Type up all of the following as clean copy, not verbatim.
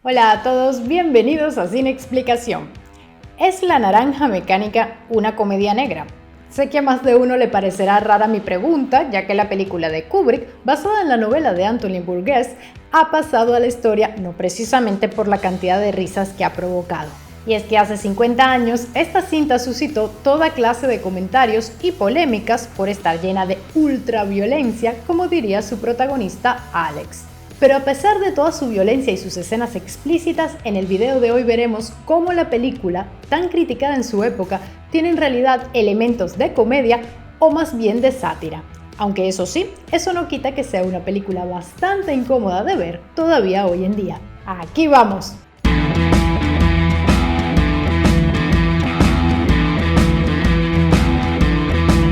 Hola a todos, bienvenidos a Sin Explicación. ¿Es La Naranja Mecánica una comedia negra? Sé que a más de uno le parecerá rara mi pregunta, ya que la película de Kubrick, basada en la novela de Anthony Burgess, ha pasado a la historia no precisamente por la cantidad de risas que ha provocado. Y es que hace 50 años, esta cinta suscitó toda clase de comentarios y polémicas por estar llena de ultraviolencia, como diría su protagonista Alex. Pero a pesar de toda su violencia y sus escenas explícitas, en el video de hoy veremos cómo la película, tan criticada en su época, tiene en realidad elementos de comedia o más bien de sátira. Aunque eso sí, eso no quita que sea una película bastante incómoda de ver todavía hoy en día. ¡Aquí vamos!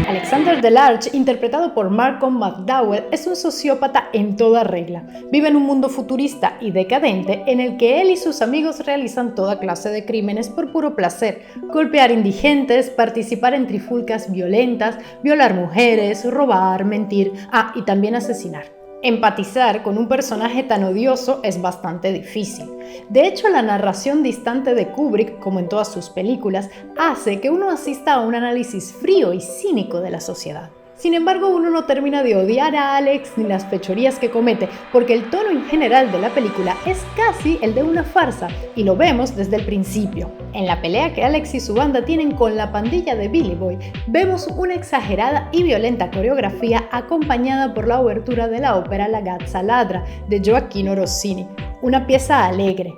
Alexander Delarge, interpretado por Malcolm McDowell, es un sociópata en toda regla. Vive en un mundo futurista y decadente en el que él y sus amigos realizan toda clase de crímenes por puro placer: golpear indigentes, participar en trifulcas violentas, violar mujeres, robar, mentir, y también asesinar. Empatizar con un personaje tan odioso es bastante difícil. De hecho, la narración distante de Kubrick, como en todas sus películas, hace que uno asista a un análisis frío y cínico de la sociedad. Sin embargo, uno no termina de odiar a Alex ni las fechorías que comete, porque el tono en general de la película es casi el de una farsa, y lo vemos desde el principio. En la pelea que Alex y su banda tienen con la pandilla de Billy Boy, vemos una exagerada y violenta coreografía acompañada por la obertura de la ópera La Gazza Ladra de Gioacchino Rossini, una pieza alegre,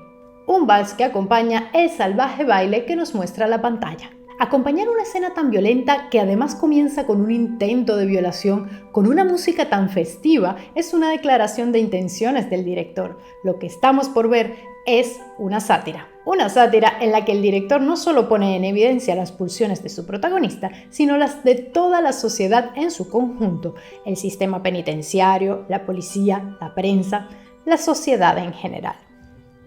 un vals que acompaña el salvaje baile que nos muestra la pantalla. Acompañar una escena tan violenta, que además comienza con un intento de violación, con una música tan festiva, es una declaración de intenciones del director. Lo que estamos por ver es una sátira. Una sátira en la que el director no solo pone en evidencia las pulsiones de su protagonista, sino las de toda la sociedad en su conjunto: el sistema penitenciario, la policía, la prensa, la sociedad en general.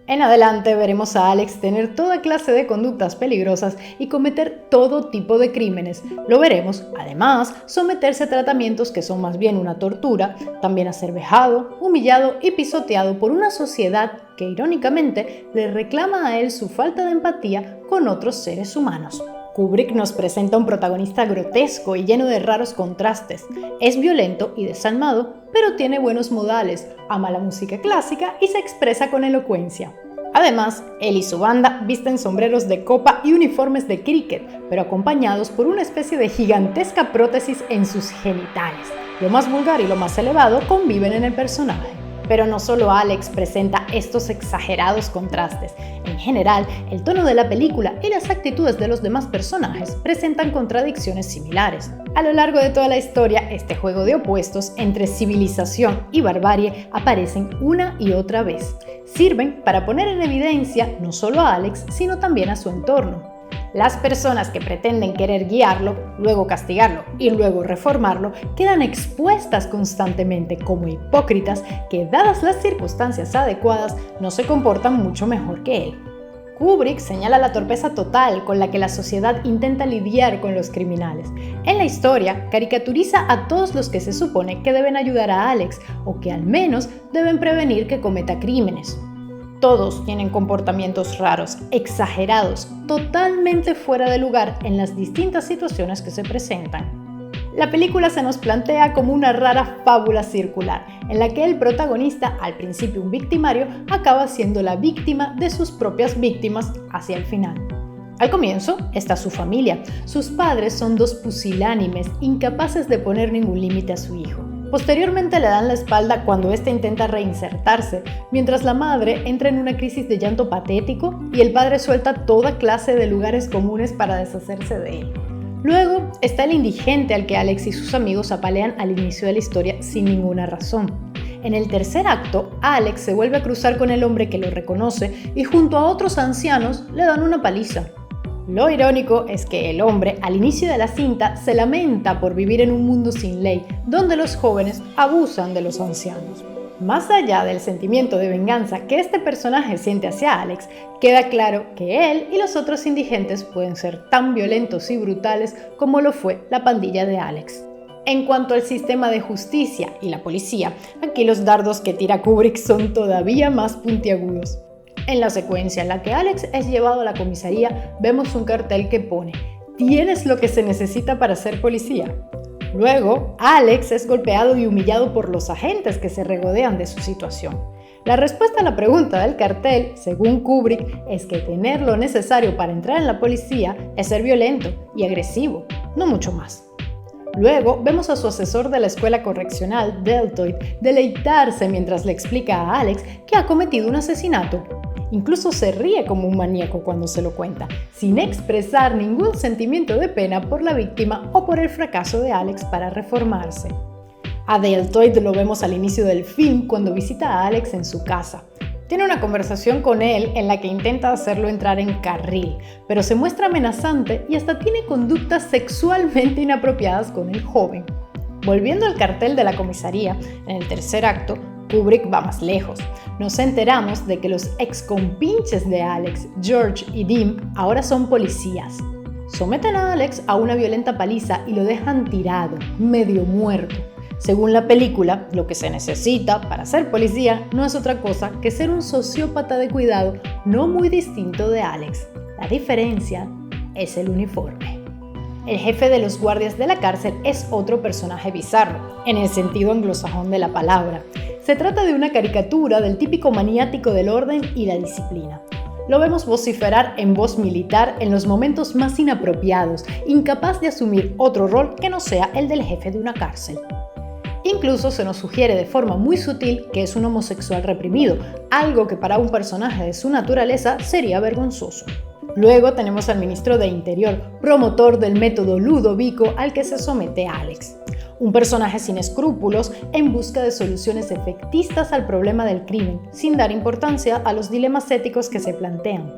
En adelante veremos a Alex tener toda clase de conductas peligrosas y cometer todo tipo de crímenes. Lo veremos, además, someterse a tratamientos que son más bien una tortura, también a ser vejado, humillado y pisoteado por una sociedad que, irónicamente, le reclama a él su falta de empatía con otros seres humanos. Kubrick nos presenta un protagonista grotesco y lleno de raros contrastes. Es violento y desalmado, pero tiene buenos modales, ama la música clásica y se expresa con elocuencia. Además, él y su banda visten sombreros de copa y uniformes de cricket, pero acompañados por una especie de gigantesca prótesis en sus genitales. Lo más vulgar y lo más elevado conviven en el personaje. Pero no solo Alex presenta estos exagerados contrastes. En general, el tono de la película y las actitudes de los demás personajes presentan contradicciones similares. A lo largo de toda la historia, este juego de opuestos entre civilización y barbarie aparecen una y otra vez. Sirven para poner en evidencia no solo a Alex, sino también a su entorno. Las personas que pretenden querer guiarlo, luego castigarlo y luego reformarlo, quedan expuestas constantemente como hipócritas que, dadas las circunstancias adecuadas, no se comportan mucho mejor que él. Kubrick señala la torpeza total con la que la sociedad intenta lidiar con los criminales. En la historia, caricaturiza a todos los que se supone que deben ayudar a Alex, o que al menos deben prevenir que cometa crímenes. Todos tienen comportamientos raros, exagerados, totalmente fuera de lugar en las distintas situaciones que se presentan. La película se nos plantea como una rara fábula circular, en la que el protagonista, al principio un victimario, acaba siendo la víctima de sus propias víctimas hacia el final. Al comienzo está su familia. Sus padres son dos pusilánimes, incapaces de poner ningún límite a su hijo. Posteriormente le dan la espalda cuando éste intenta reinsertarse, mientras la madre entra en una crisis de llanto patético y el padre suelta toda clase de lugares comunes para deshacerse de él. Luego está el indigente al que Alex y sus amigos apalean al inicio de la historia sin ninguna razón. En el tercer acto, Alex se vuelve a cruzar con el hombre que lo reconoce y, junto a otros ancianos, le dan una paliza. Lo irónico es que el hombre, al inicio de la cinta, se lamenta por vivir en un mundo sin ley, donde los jóvenes abusan de los ancianos. Más allá del sentimiento de venganza que este personaje siente hacia Alex, queda claro que él y los otros indigentes pueden ser tan violentos y brutales como lo fue la pandilla de Alex. En cuanto al sistema de justicia y la policía, aquí los dardos que tira Kubrick son todavía más puntiagudos. En la secuencia en la que Alex es llevado a la comisaría, vemos un cartel que pone: ¿tienes lo que se necesita para ser policía? Luego, Alex es golpeado y humillado por los agentes que se regodean de su situación. La respuesta a la pregunta del cartel, según Kubrick, es que tener lo necesario para entrar en la policía es ser violento y agresivo, no mucho más. Luego, vemos a su asesor de la escuela correccional, Deltoid, deleitarse mientras le explica a Alex que ha cometido un asesinato. Incluso se ríe como un maníaco cuando se lo cuenta, sin expresar ningún sentimiento de pena por la víctima o por el fracaso de Alex para reformarse. A Deltoid lo vemos al inicio del film cuando visita a Alex en su casa. Tiene una conversación con él en la que intenta hacerlo entrar en carril, pero se muestra amenazante y hasta tiene conductas sexualmente inapropiadas con el joven. Volviendo al cartel de la comisaría, en el tercer acto, Kubrick va más lejos. Nos enteramos de que los ex compinches de Alex, George y Dim, ahora son policías. Someten a Alex a una violenta paliza y lo dejan tirado, medio muerto. Según la película, lo que se necesita para ser policía no es otra cosa que ser un sociópata de cuidado no muy distinto de Alex. La diferencia es el uniforme. El jefe de los guardias de la cárcel es otro personaje bizarro, en el sentido anglosajón de la palabra. Se trata de una caricatura del típico maniático del orden y la disciplina. Lo vemos vociferar en voz militar en los momentos más inapropiados, incapaz de asumir otro rol que no sea el del jefe de una cárcel. Incluso se nos sugiere de forma muy sutil que es un homosexual reprimido, algo que para un personaje de su naturaleza sería vergonzoso. Luego tenemos al ministro de Interior, promotor del método Ludovico al que se somete Alex. Un personaje sin escrúpulos en busca de soluciones efectistas al problema del crimen, sin dar importancia a los dilemas éticos que se plantean.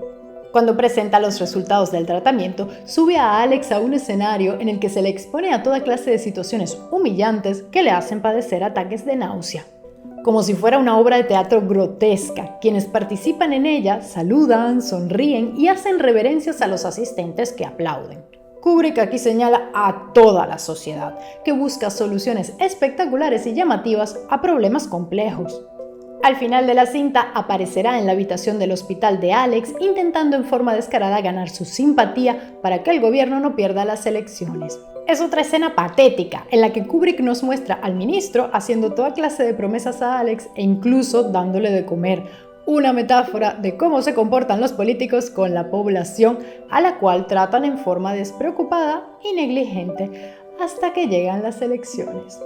Cuando presenta los resultados del tratamiento, sube a Alex a un escenario en el que se le expone a toda clase de situaciones humillantes que le hacen padecer ataques de náusea. Como si fuera una obra de teatro grotesca, quienes participan en ella saludan, sonríen y hacen reverencias a los asistentes que aplauden. Kubrick aquí señala a toda la sociedad, que busca soluciones espectaculares y llamativas a problemas complejos. Al final de la cinta aparecerá en la habitación del hospital de Alex intentando en forma descarada ganar su simpatía para que el gobierno no pierda las elecciones. Es otra escena patética en la que Kubrick nos muestra al ministro haciendo toda clase de promesas a Alex e incluso dándole de comer, una metáfora de cómo se comportan los políticos con la población a la cual tratan en forma despreocupada y negligente hasta que llegan las elecciones.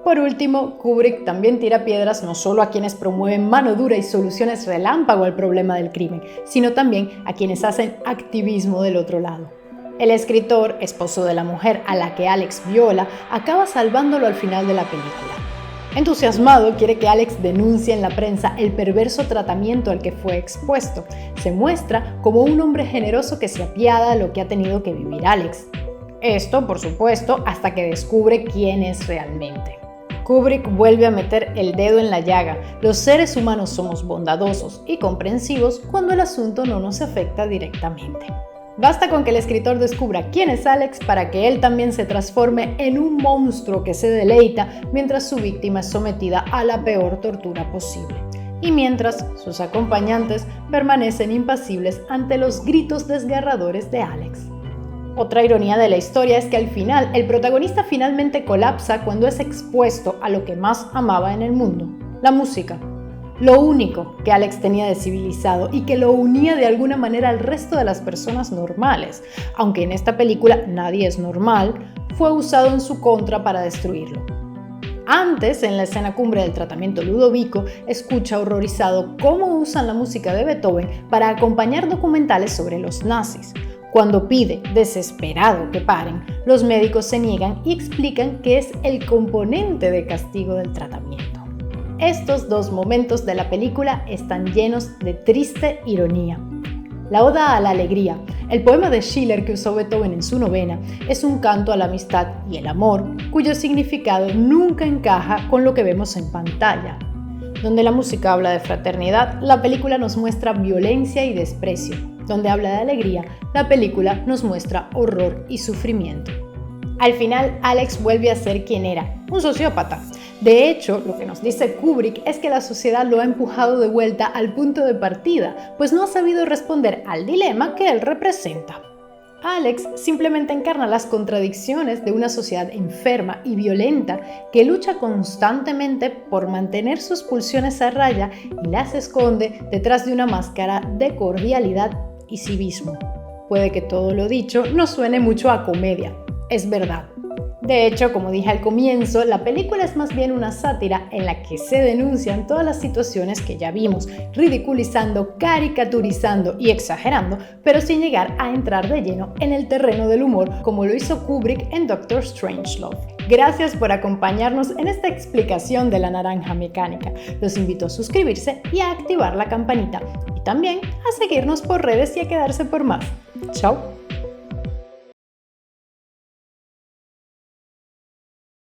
Por último, Kubrick también tira piedras no solo a quienes promueven mano dura y soluciones relámpago al problema del crimen, sino también a quienes hacen activismo del otro lado. El escritor, esposo de la mujer a la que Alex viola, acaba salvándolo al final de la película. Entusiasmado, quiere que Alex denuncie en la prensa el perverso tratamiento al que fue expuesto. Se muestra como un hombre generoso que se apiada de lo que ha tenido que vivir Alex. Esto, por supuesto, hasta que descubre quién es realmente. Kubrick vuelve a meter el dedo en la llaga. Los seres humanos somos bondadosos y comprensivos cuando el asunto no nos afecta directamente. Basta con que el escritor descubra quién es Alex para que él también se transforme en un monstruo que se deleita mientras su víctima es sometida a la peor tortura posible. Y mientras sus acompañantes permanecen impasibles ante los gritos desgarradores de Alex. Otra ironía de la historia es que al final el protagonista finalmente colapsa cuando es expuesto a lo que más amaba en el mundo, la música. Lo único que Alex tenía de civilizado y que lo unía de alguna manera al resto de las personas normales, aunque en esta película nadie es normal, fue usado en su contra para destruirlo. Antes, en la escena cumbre del tratamiento Ludovico, escucha horrorizado cómo usan la música de Beethoven para acompañar documentales sobre los nazis. Cuando pide, desesperado, que paren, los médicos se niegan y explican que es el componente de castigo del tratamiento. Estos dos momentos de la película están llenos de triste ironía. La Oda a la Alegría, el poema de Schiller que usó Beethoven en su novena, es un canto a la amistad y el amor, cuyo significado nunca encaja con lo que vemos en pantalla. Donde la música habla de fraternidad, la película nos muestra violencia y desprecio. Donde habla de alegría, la película nos muestra horror y sufrimiento. Al final, Alex vuelve a ser quien era, un sociópata, De hecho, lo que nos dice Kubrick es que la sociedad lo ha empujado de vuelta al punto de partida, pues no ha sabido responder al dilema que él representa. Alex simplemente encarna las contradicciones de una sociedad enferma y violenta que lucha constantemente por mantener sus pulsiones a raya y las esconde detrás de una máscara de cordialidad y civismo. Puede que todo lo dicho no suene mucho a comedia, es verdad. De hecho, como dije al comienzo, la película es más bien una sátira en la que se denuncian todas las situaciones que ya vimos, ridiculizando, caricaturizando y exagerando, pero sin llegar a entrar de lleno en el terreno del humor como lo hizo Kubrick en Doctor Strangelove. Gracias por acompañarnos en esta explicación de La Naranja Mecánica. Los invito a suscribirse y a activar la campanita. Y también a seguirnos por redes y a quedarse por más. ¡Chao!